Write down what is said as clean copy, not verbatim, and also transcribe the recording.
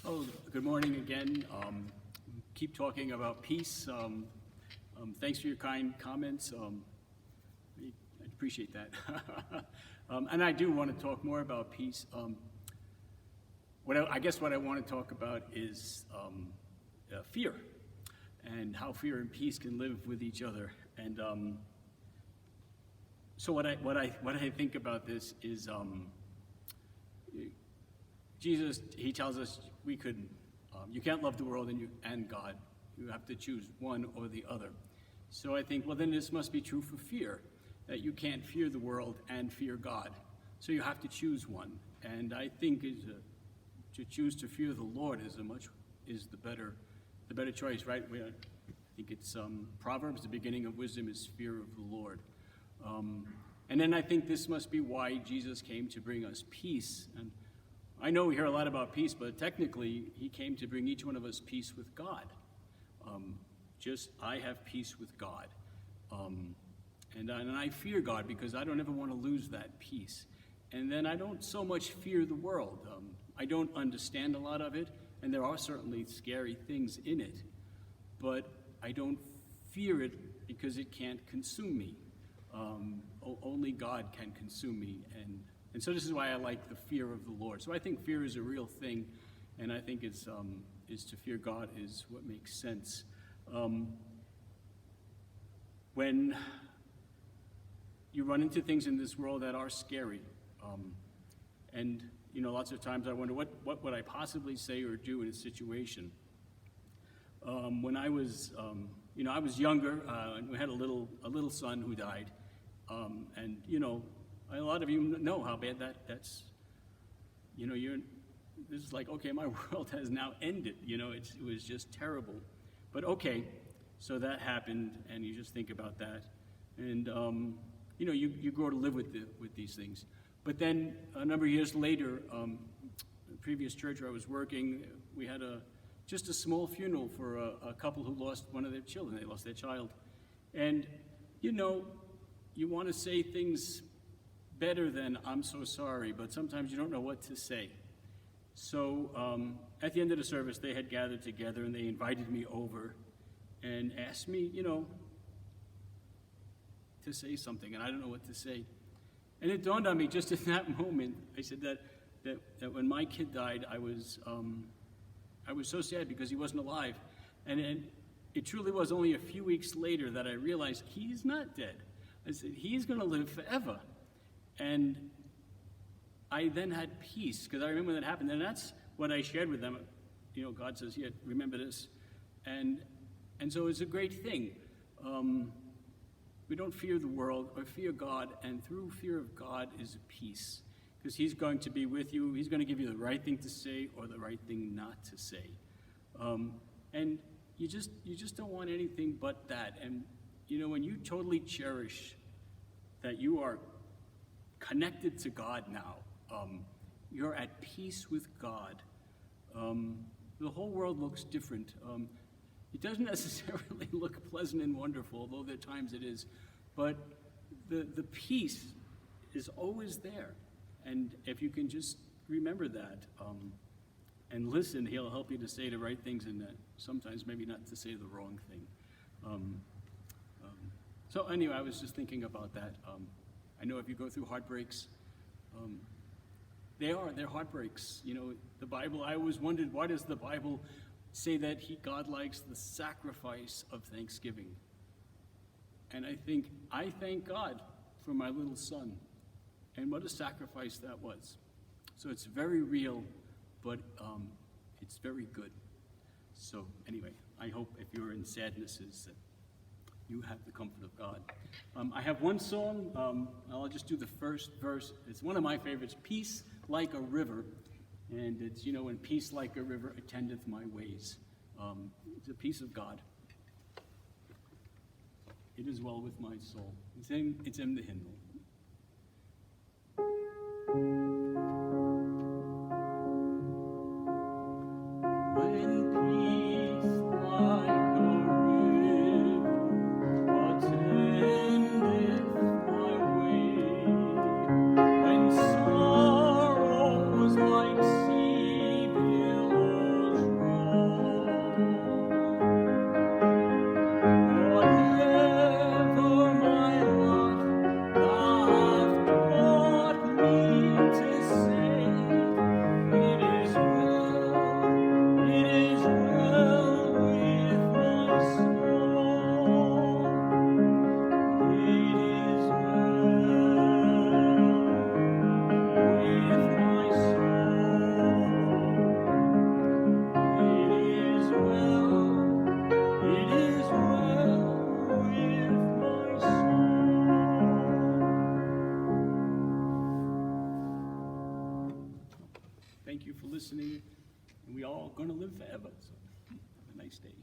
Oh, good morning again. Keep talking about peace. Thanks for your kind comments. I appreciate that. And I do want to talk more about peace. What I want to talk about is fear, and how fear and peace can live with each other. And so what I think about this is Jesus. He tells us you can't love the world and God. You have to choose one or the other. So I think, well, then this must be true for fear, that you can't fear the world and fear God. So you have to choose one. And I think to choose to fear the Lord is the better choice, right? I think it's Proverbs, the beginning of wisdom is fear of the Lord. And then I think this must be why Jesus came to bring us peace. And I know we hear a lot about peace, but technically he came to bring each one of us peace with God. I have peace with God. And I fear God because I don't ever want to lose that peace. And then I don't so much fear the world. I don't understand a lot of it, and there are certainly scary things in it. But I don't fear it because it can't consume me. Only God can consume me. And so this is why I like the fear of the Lord. So I think fear is a real thing, and I think is to fear God is what makes sense. When you run into things in this world that are scary, and lots of times I wonder what would I possibly say or do in a situation. When I was I was younger, and we had a little son who died, and a lot of you know how bad that's. This is like, okay, my world has now ended. It was just terrible. But okay, so that happened, and you just think about that, and you grow to live with these things. But then a number of years later, the previous church where I was working, we had just a small funeral for a couple who lost one of their children. They lost their child, and you want to say things better than "I'm so sorry," but sometimes you don't know what to say. So at the end of the service, they had gathered together and they invited me over and asked me, to say something, and I don't know what to say. And it dawned on me just in that moment. I said that when my kid died, I was so sad because he wasn't alive, and it truly was only a few weeks later that I realized he's not dead. I said he's going to live forever. And I then had peace, because I remember when that happened, and that's what I shared with them. God says, yeah, remember this. And so it's a great thing. We don't fear the world or fear God, and through fear of God is peace, because he's going to be with you. He's going to give you the right thing to say or the right thing not to say. And you just don't want anything but that. And, when you totally cherish that you are connected to God now, you're at peace with God, the whole world looks different. It doesn't necessarily look pleasant and wonderful, although there are times it is, but the peace is always there. And if you can just remember that and listen, he'll help you to say the right things, and sometimes maybe not to say the wrong thing. So anyway, I was just thinking about that. I know if you go through heartbreaks, they're heartbreaks. The Bible, I always wondered, why does the Bible say that God likes the sacrifice of thanksgiving? And I thank God for my little son, and what a sacrifice that was. So it's very real, but it's very good. So anyway, I hope if you're in sadnesses that you have the comfort of God. I have one song. I'll just do the first verse. It's one of my favorites, Peace Like a River. And it's, when peace like a river attendeth my ways. It's a peace of God. It is well with my soul. It's in the hymnal. When peace like a river attendeth my way, when sorrows like sea billows gonna live forever. So, have a nice day.